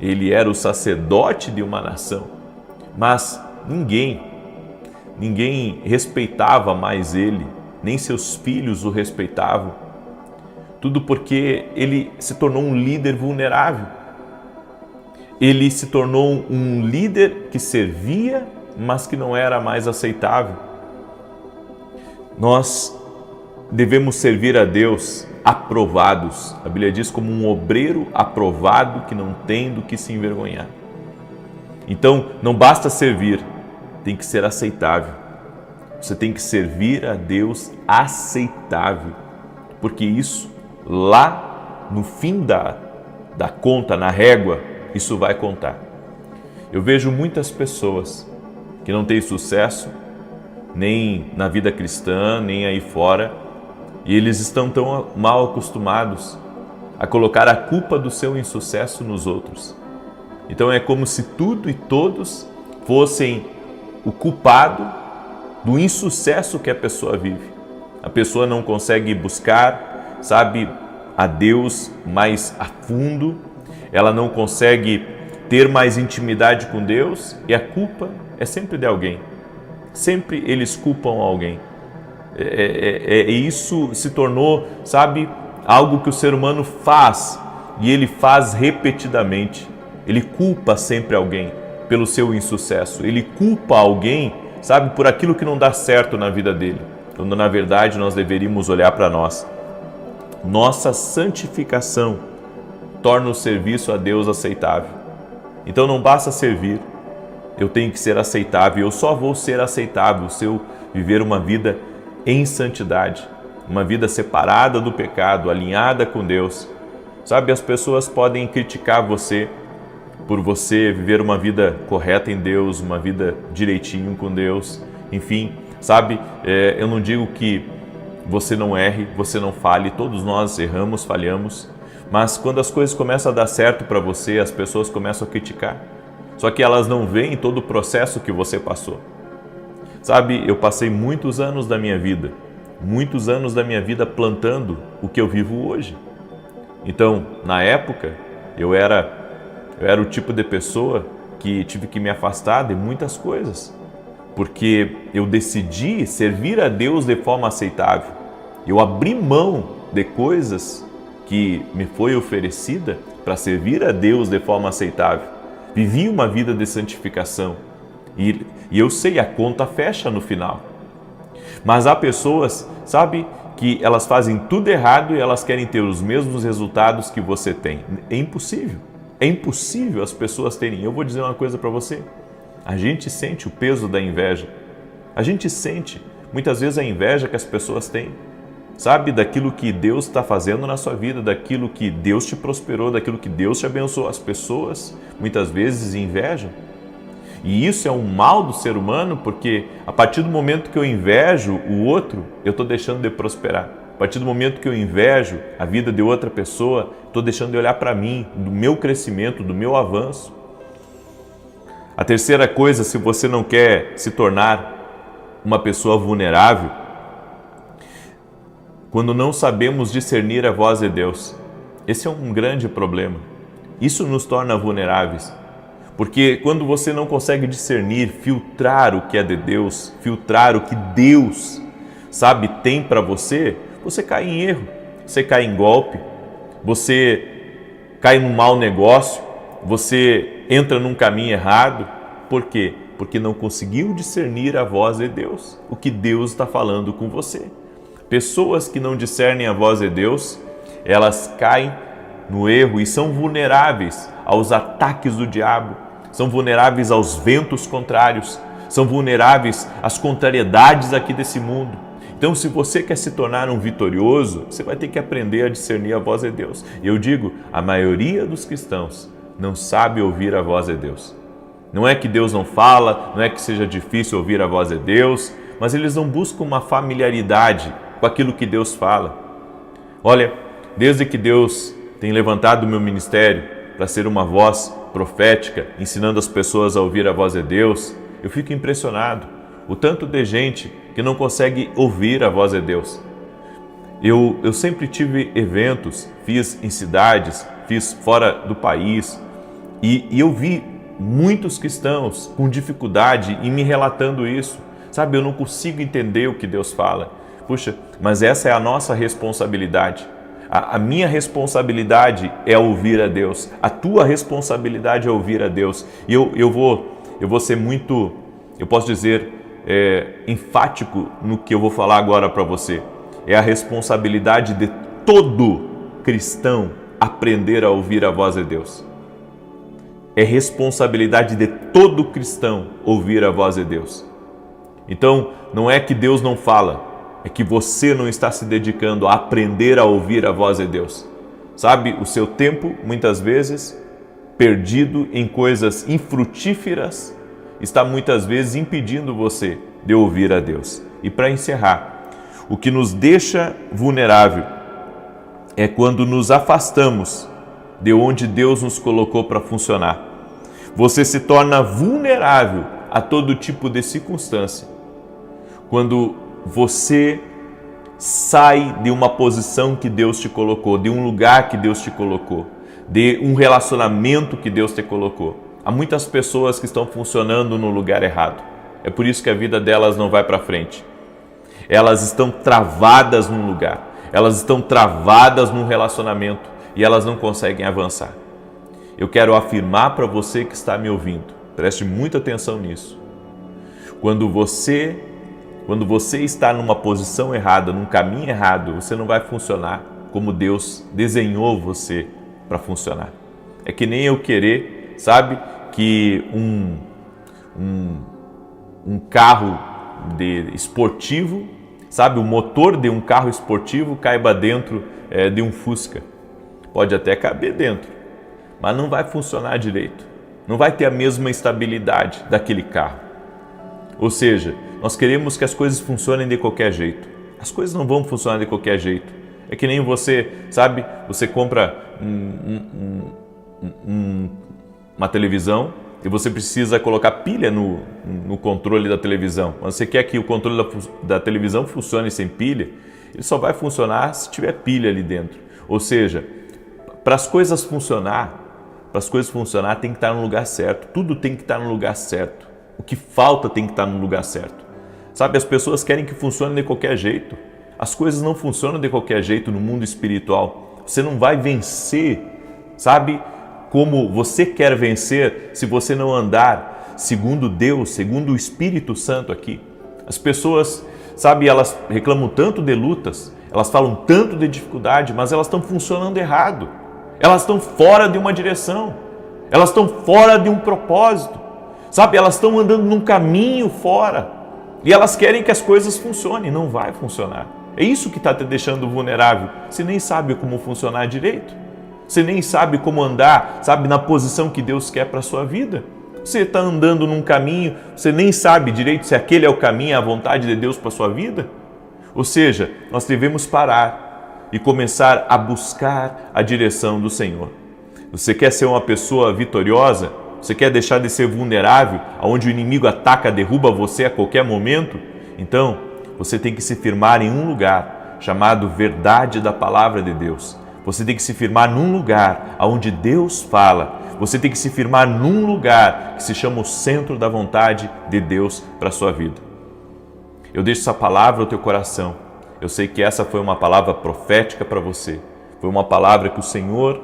Ele era o sacerdote de uma nação. Mas ninguém respeitava mais ele, nem seus filhos o respeitavam. Tudo porque ele se tornou um líder vulnerável. Ele se tornou um líder que servia, mas que não era mais aceitável. Nós devemos servir a Deus aprovados. A Bíblia diz como um obreiro aprovado que não tem do que se envergonhar. Então, não basta servir, tem que ser aceitável. Você tem que servir a Deus aceitável, porque isso lá no fim da conta, na régua, isso vai contar. Eu vejo muitas pessoas que não têm sucesso, nem na vida cristã, nem aí fora, e eles estão tão mal acostumados a colocar a culpa do seu insucesso nos outros. Então é como se tudo e todos fossem o culpado do insucesso que a pessoa vive. A pessoa não consegue buscar, sabe, a Deus mais a fundo, ela não consegue ter mais intimidade com Deus e a culpa é sempre de alguém. Sempre eles culpam alguém. Isso se tornou, sabe, algo que o ser humano faz e ele faz repetidamente. Ele culpa sempre alguém pelo seu insucesso. Ele culpa alguém, sabe, por aquilo que não dá certo na vida dele. Quando na verdade nós deveríamos olhar para nós. Nossa santificação torna o serviço a Deus aceitável. Então não basta servir, eu tenho que ser aceitável. Eu só vou ser aceitável se eu viver uma vida em santidade, uma vida separada do pecado, alinhada com Deus. Sabe, as pessoas podem criticar você por você viver uma vida correta em Deus, uma vida direitinho com Deus, enfim, sabe, eu não digo que você não erre, você não fale, todos nós erramos, falhamos, Mas quando as coisas começam a dar certo para você, as pessoas começam a criticar. Só que elas não veem todo o processo que você passou. Sabe, eu passei muitos anos da minha vida plantando o que eu vivo hoje. Então, na época, eu era o tipo de pessoa que tive que me afastar de muitas coisas, porque eu decidi servir a Deus de forma aceitável. Eu abri mão de coisas que me foi oferecida para servir a Deus de forma aceitável. Vivi uma vida de santificação e eu sei, a conta fecha no final. Mas há pessoas, sabe, que elas fazem tudo errado e elas querem ter os mesmos resultados que você tem. É impossível. É impossível as pessoas terem. Eu vou dizer uma coisa para você. A gente sente o peso da inveja. A gente sente, muitas vezes, a inveja que as pessoas têm. Sabe, daquilo que Deus está fazendo na sua vida, daquilo que Deus te prosperou, daquilo que Deus te abençoou. As pessoas, muitas vezes, invejam. E isso é um mal do ser humano, porque a partir do momento que eu invejo o outro, eu estou deixando de prosperar. A partir do momento que eu invejo a vida de outra pessoa, estou deixando de olhar para mim, do meu crescimento, do meu avanço. A terceira coisa, se você não quer se tornar uma pessoa vulnerável, quando não sabemos discernir a voz de Deus. Esse é um grande problema. Isso nos torna vulneráveis. Porque quando você não consegue discernir, filtrar o que é de Deus, filtrar o que Deus, sabe, tem para você, você cai em erro, você cai em golpe, você cai num mau negócio, você entra num caminho errado. Por quê? Porque não conseguiu discernir a voz de Deus, o que Deus está falando com você. Pessoas que não discernem a voz de Deus, elas caem no erro e são vulneráveis aos ataques do diabo, são vulneráveis aos ventos contrários, são vulneráveis às contrariedades aqui desse mundo. Então, se você quer se tornar um vitorioso, você vai ter que aprender a discernir a voz de Deus. E eu digo, a maioria dos cristãos não sabe ouvir a voz de Deus. Não é que Deus não fala, não é que seja difícil ouvir a voz de Deus, mas eles não buscam uma familiaridade com aquilo que Deus fala. Olha, desde que Deus tem levantado o meu ministério para ser uma voz profética, ensinando as pessoas a ouvir a voz de Deus, eu fico impressionado. O tanto de gente que não consegue ouvir a voz de Deus. Eu sempre tive eventos, fiz em cidades, fiz fora do país e eu vi muitos cristãos com dificuldade em me relatando isso. Sabe, eu não consigo entender o que Deus fala. Puxa, mas essa é a nossa responsabilidade. A minha responsabilidade é ouvir a Deus. A tua responsabilidade é ouvir a Deus. E eu vou ser muito, eu posso dizer, enfático no que eu vou falar agora para você. É a responsabilidade de todo cristão aprender a ouvir a voz de Deus. É responsabilidade de todo cristão ouvir a voz de Deus. Então, não é que Deus não fala, é que você não está se dedicando a aprender a ouvir a voz de Deus. Sabe, o seu tempo, muitas vezes, perdido em coisas infrutíferas, está muitas vezes impedindo você de ouvir a Deus. E para encerrar, o que nos deixa vulnerável é quando nos afastamos de onde Deus nos colocou para funcionar. Você se torna vulnerável a todo tipo de circunstância. Quando você sai de uma posição que Deus te colocou, de um lugar que Deus te colocou, de um relacionamento que Deus te colocou. Há muitas pessoas que estão funcionando no lugar errado. É por isso que a vida delas não vai para frente. Elas estão travadas num lugar, elas estão travadas num relacionamento e elas não conseguem avançar. Eu quero afirmar para você que está me ouvindo, preste muita atenção nisso. Quando você está numa posição errada, num caminho errado, você não vai funcionar como Deus desenhou você para funcionar. É que nem eu querer, sabe, que um carro esportivo, sabe, o motor de um carro esportivo caiba dentro de um Fusca. Pode até caber dentro, mas não vai funcionar direito. Não vai ter a mesma estabilidade daquele carro. Ou seja, nós queremos que as coisas funcionem de qualquer jeito. As coisas não vão funcionar de qualquer jeito. É que nem você, sabe, você compra uma televisão e você precisa colocar pilha no controle da televisão. Você quer que o controle da televisão funcione sem pilha, ele só vai funcionar se tiver pilha ali dentro. Ou seja, para as coisas funcionar tem que estar no lugar certo. Tudo tem que estar no lugar certo. O que falta tem que estar no lugar certo. Sabe, as pessoas querem que funcione de qualquer jeito. As coisas não funcionam de qualquer jeito no mundo espiritual. Você não vai vencer, sabe, como você quer vencer se você não andar segundo Deus, segundo o Espírito Santo aqui. As pessoas, sabe, elas reclamam tanto de lutas, elas falam tanto de dificuldade, mas elas estão funcionando errado. Elas estão fora de uma direção, elas estão fora de um propósito, sabe, elas estão andando num caminho fora e elas querem que as coisas funcionem, não vai funcionar. É isso que está te deixando vulnerável. Você nem sabe como funcionar direito. Você nem sabe como andar, sabe, na posição que Deus quer para a sua vida. Você está andando num caminho, você nem sabe direito se aquele é o caminho, a vontade de Deus para a sua vida. Ou seja, nós devemos parar e começar a buscar a direção do Senhor. Você quer ser uma pessoa vitoriosa? Você quer deixar de ser vulnerável, onde o inimigo ataca, derruba você a qualquer momento? Então, você tem que se firmar em um lugar chamado verdade da palavra de Deus. Você tem que se firmar num lugar onde Deus fala. Você tem que se firmar num lugar que se chama o centro da vontade de Deus para a sua vida. Eu deixo essa palavra no teu coração. Eu sei que essa foi uma palavra profética para você. Foi uma palavra que o Senhor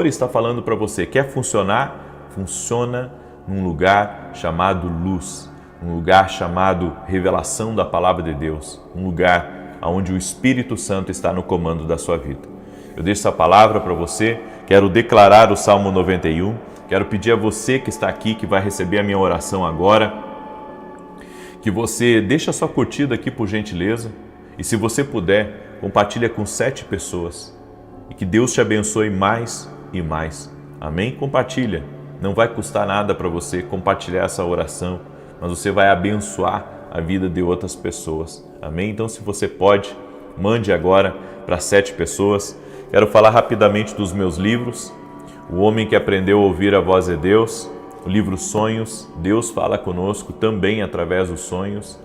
está falando para você. Quer funcionar? Funciona num lugar chamado luz. Um lugar chamado revelação da palavra de Deus. Um lugar onde o Espírito Santo está no comando da sua vida. Eu deixo essa palavra para você, quero declarar o Salmo 91, quero pedir a você que está aqui, que vai receber a minha oração agora, que você deixe a sua curtida aqui por gentileza, e se você puder, compartilha com 7 pessoas, e que Deus te abençoe mais e mais. Amém? Compartilha, não vai custar nada para você compartilhar essa oração, mas você vai abençoar a vida de outras pessoas. Amém? Então, se você pode, mande agora para 7 pessoas. Quero falar rapidamente dos meus livros. O Homem que Aprendeu a Ouvir a Voz de Deus, o livro Sonhos, Deus fala conosco também através dos sonhos,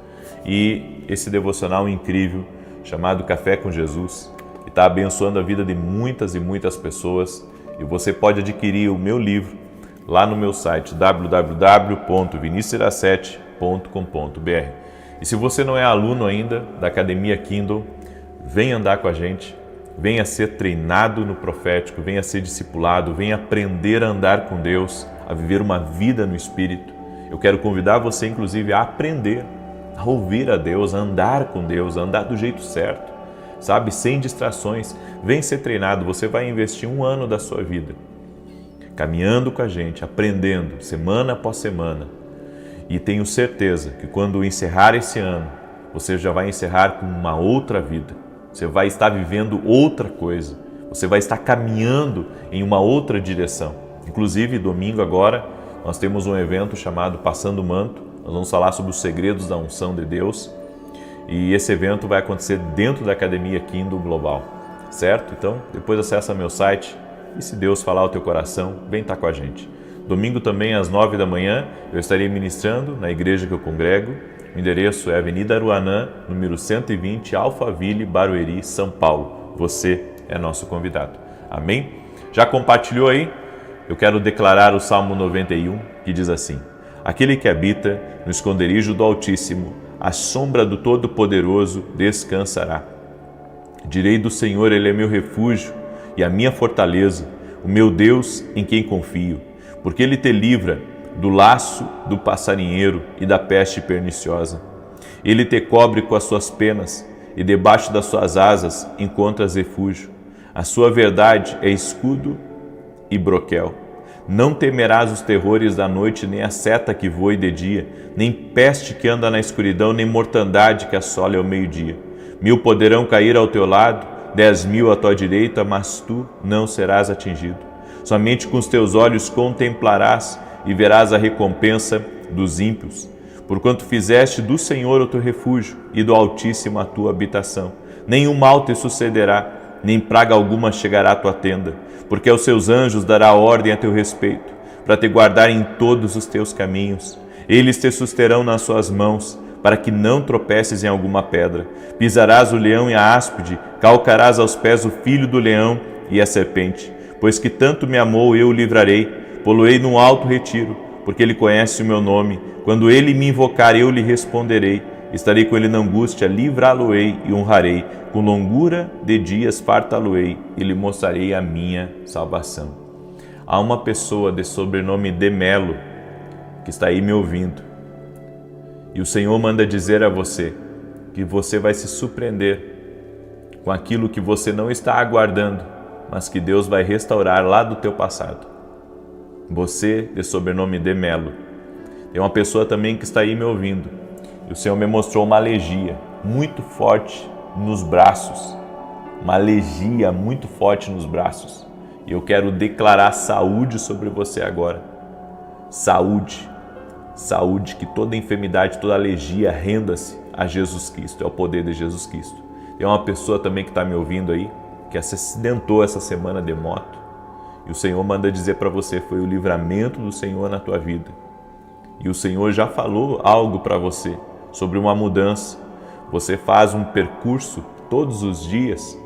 e esse devocional incrível chamado Café com Jesus, que está abençoando a vida de muitas e muitas pessoas, e você pode adquirir o meu livro lá no meu site www.vinicius17.com.br. E se você não é aluno ainda da Academia Kindle, venha andar com a gente. Venha ser treinado no profético, venha ser discipulado, venha aprender a andar com Deus, a viver uma vida no Espírito. Eu quero convidar você, inclusive, a aprender, a ouvir a Deus, a andar com Deus, a andar do jeito certo, sabe? Sem distrações. Vem ser treinado, você vai investir 1 ano da sua vida, caminhando com a gente, aprendendo, semana após semana. E tenho certeza que quando encerrar esse ano, você já vai encerrar com uma outra vida. Você vai estar vivendo outra coisa, você vai estar caminhando em uma outra direção. Inclusive, domingo agora, nós temos um evento chamado Passando o Manto. Nós vamos falar sobre os segredos da unção de Deus. E esse evento vai acontecer dentro da Academia Kindle Global, certo? Então, depois acessa meu site e se Deus falar ao teu coração, vem estar com a gente. Domingo também, às 9 da manhã, eu estarei ministrando na igreja que eu congrego. O endereço é Avenida Aruanã, número 120, Alphaville, Barueri, São Paulo. Você é nosso convidado. Amém? Já compartilhou aí? Eu quero declarar o Salmo 91, que diz assim: Aquele que habita no esconderijo do Altíssimo, à sombra do Todo-Poderoso descansará. Direi do Senhor, Ele é meu refúgio e a minha fortaleza, o meu Deus em quem confio, porque Ele te livra do laço do passarinheiro e da peste perniciosa. Ele te cobre com as suas penas, e debaixo das suas asas encontras refúgio. A sua verdade é escudo e broquel. Não temerás os terrores da noite, nem a seta que voe de dia, nem peste que anda na escuridão, nem mortandade que assole ao meio-dia. 1000 poderão cair ao teu lado, 10.000 à tua direita, mas tu não serás atingido. Somente com os teus olhos contemplarás e verás a recompensa dos ímpios, porquanto fizeste do Senhor o teu refúgio e do Altíssimo a tua habitação. Nenhum mal te sucederá, nem praga alguma chegará à tua tenda, porque aos seus anjos dará ordem a teu respeito, para te guardar em todos os teus caminhos. Eles te susterão nas suas mãos, para que não tropeces em alguma pedra. Pisarás o leão e a áspide, calcarás aos pés o filho do leão e a serpente. Pois que tanto me amou, eu o livrarei, pô-lo-ei num alto retiro, porque ele conhece o meu nome. Quando ele me invocar, eu lhe responderei. Estarei com ele na angústia, livrá-lo-ei e honrarei. Com longura de dias fartá-lo-ei e lhe mostrarei a minha salvação. Há uma pessoa de sobrenome de Melo que está aí me ouvindo. E o Senhor manda dizer a você que você vai se surpreender com aquilo que você não está aguardando, mas que Deus vai restaurar lá do teu passado. Você, de sobrenome de Melo. Tem uma pessoa também que está aí me ouvindo. E o Senhor me mostrou uma alergia muito forte nos braços. Uma alergia muito forte nos braços. E eu quero declarar saúde sobre você agora. Saúde. Saúde, que toda enfermidade, toda alergia renda-se a Jesus Cristo. É o poder de Jesus Cristo. Tem uma pessoa também que está me ouvindo aí, que se acidentou essa semana de moto. E o Senhor manda dizer para você, foi o livramento do Senhor na tua vida. E o Senhor já falou algo para você sobre uma mudança. Você faz um percurso todos os dias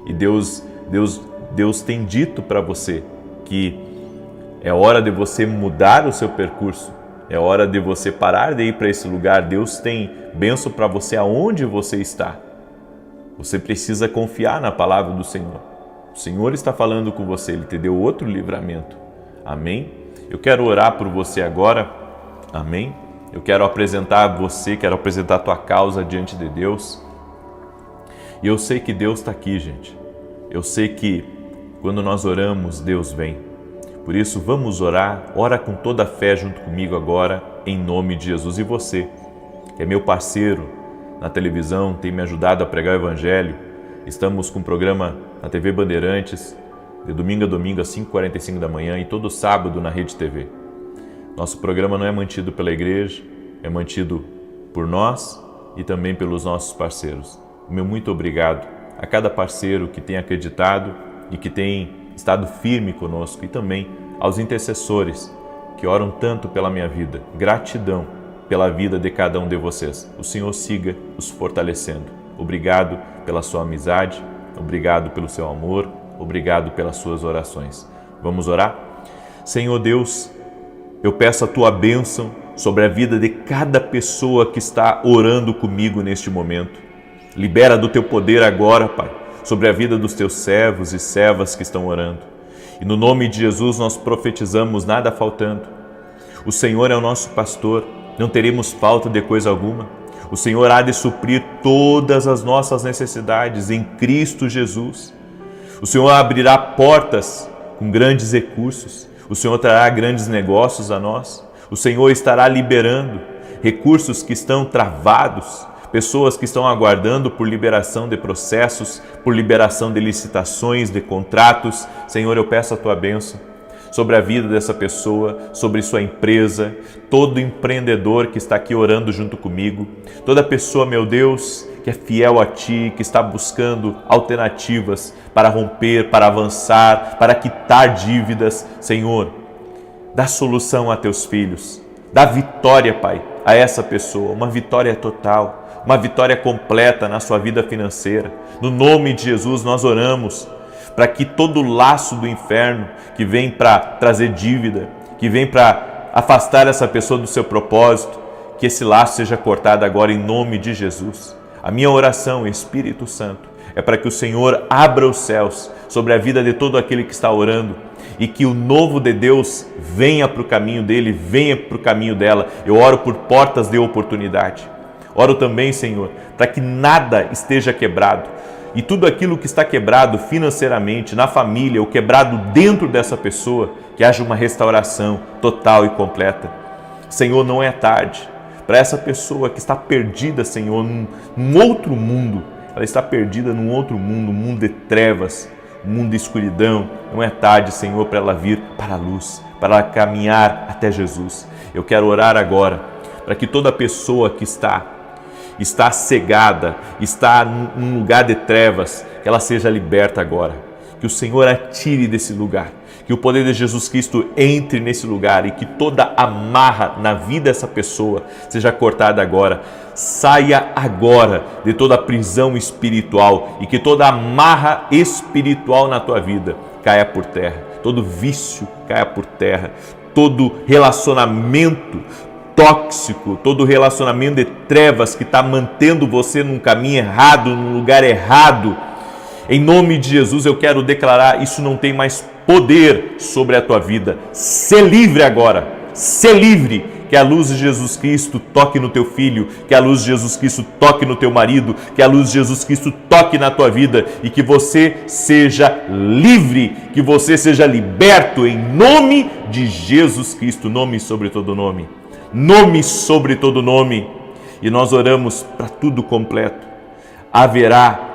e Deus tem dito para você que é hora de você mudar o seu percurso, é hora de você parar de ir para esse lugar. Deus tem bênção para você aonde você está. Você precisa confiar na palavra do Senhor. O Senhor está falando com você, Ele te deu outro livramento. Amém? Eu quero orar por você agora. Amém? Eu quero apresentar você, quero apresentar a tua causa diante de Deus. E eu sei que Deus está aqui, gente. Eu sei que quando nós oramos, Deus vem. Por isso, vamos orar. Ora com toda a fé junto comigo agora, em nome de Jesus. E você, que é meu parceiro na televisão, tem me ajudado a pregar o Evangelho. Estamos com um programa na TV Bandeirantes, de domingo a domingo, às 5h45 da manhã, e todo sábado na Rede TV. Nosso programa não é mantido pela igreja, é mantido por nós e também pelos nossos parceiros. Meu muito obrigado a cada parceiro que tem acreditado e que tem estado firme conosco, e também aos intercessores que oram tanto pela minha vida. Gratidão pela vida de cada um de vocês. O Senhor siga os fortalecendo. Obrigado pela sua amizade, obrigado pelo seu amor, obrigado pelas suas orações. Vamos orar? Senhor Deus, eu peço a tua bênção sobre a vida de cada pessoa que está orando comigo neste momento. Libera do teu poder agora, Pai, sobre a vida dos teus servos e servas que estão orando. E no nome de Jesus nós profetizamos, nada faltando. O Senhor é o nosso pastor, não teremos falta de coisa alguma. O Senhor há de suprir todas as nossas necessidades em Cristo Jesus. O Senhor abrirá portas com grandes recursos. O Senhor trará grandes negócios a nós. O Senhor estará liberando recursos que estão travados, pessoas que estão aguardando por liberação de processos, por liberação de licitações, de contratos. Senhor, eu peço a tua bênção sobre a vida dessa pessoa, sobre sua empresa, todo empreendedor que está aqui orando junto comigo, toda pessoa, meu Deus, que é fiel a Ti, que está buscando alternativas para romper, para avançar, para quitar dívidas. Senhor, dá solução a Teus filhos, dá vitória, Pai, a essa pessoa, uma vitória total, uma vitória completa na sua vida financeira. No nome de Jesus nós oramos para que todo laço do inferno que vem para trazer dívida, que vem para afastar essa pessoa do seu propósito, que esse laço seja cortado agora em nome de Jesus. A minha oração, Espírito Santo, é para que o Senhor abra os céus sobre a vida de todo aquele que está orando e que o novo de Deus venha para o caminho dele, venha para o caminho dela. Eu oro por portas de oportunidade. Oro também, Senhor, para que nada esteja quebrado. E tudo aquilo que está quebrado financeiramente, na família, ou quebrado dentro dessa pessoa, que haja uma restauração total e completa. Senhor, não é tarde. Para essa pessoa que está perdida, Senhor, num outro mundo, ela está perdida num outro mundo, um mundo de trevas, um mundo de escuridão. Não é tarde, Senhor, para ela vir para a luz, para ela caminhar até Jesus. Eu quero orar agora para que toda pessoa que está está cegada, está num lugar de trevas, que ela seja liberta agora. Que o Senhor a tire desse lugar. Que o poder de Jesus Cristo entre nesse lugar e que toda amarra na vida dessa pessoa seja cortada agora. Saia agora de toda a prisão espiritual e que toda amarra espiritual na tua vida caia por terra. Todo vício caia por terra. Todo relacionamento tóxico, todo relacionamento de trevas que está mantendo você num caminho errado, num lugar errado. Em nome de Jesus eu quero declarar, isso não tem mais poder sobre a tua vida. Sê livre agora, sê livre. Que a luz de Jesus Cristo toque no teu filho, que a luz de Jesus Cristo toque no teu marido, que a luz de Jesus Cristo toque na tua vida e que você seja livre, que você seja liberto em nome de Jesus Cristo, nome sobre todo nome. Nome sobre todo nome. E nós oramos para tudo completo. Haverá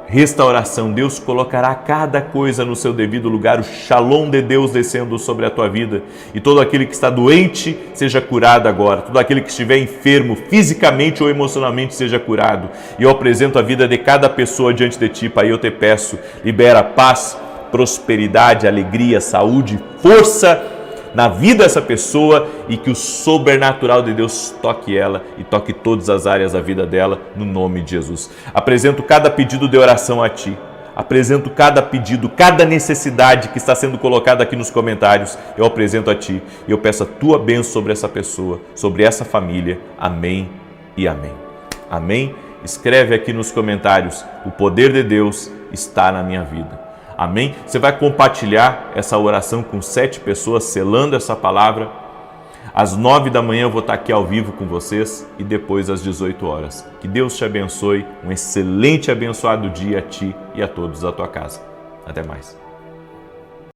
restauração. Deus colocará cada coisa no seu devido lugar, o shalom de Deus descendo sobre a tua vida. E todo aquele que está doente seja curado agora. Todo aquele que estiver enfermo, fisicamente ou emocionalmente, seja curado. E eu apresento a vida de cada pessoa diante de ti, Pai. Eu te peço, libera paz, prosperidade, alegria, saúde, força na vida dessa pessoa e que o sobrenatural de Deus toque ela e toque todas as áreas da vida dela, no nome de Jesus. Apresento cada pedido de oração a Ti. Apresento cada pedido, cada necessidade que está sendo colocada aqui nos comentários, eu apresento a Ti e eu peço a Tua bênção sobre essa pessoa, sobre essa família. Amém e amém. Amém? Escreve aqui nos comentários, o poder de Deus está na minha vida. Amém? Você vai compartilhar essa oração com 7 pessoas, selando essa palavra. Às 9 da manhã eu vou estar aqui ao vivo com vocês e depois às 18 horas. Que Deus te abençoe, um excelente e abençoado dia a ti e a todos da tua casa. Até mais.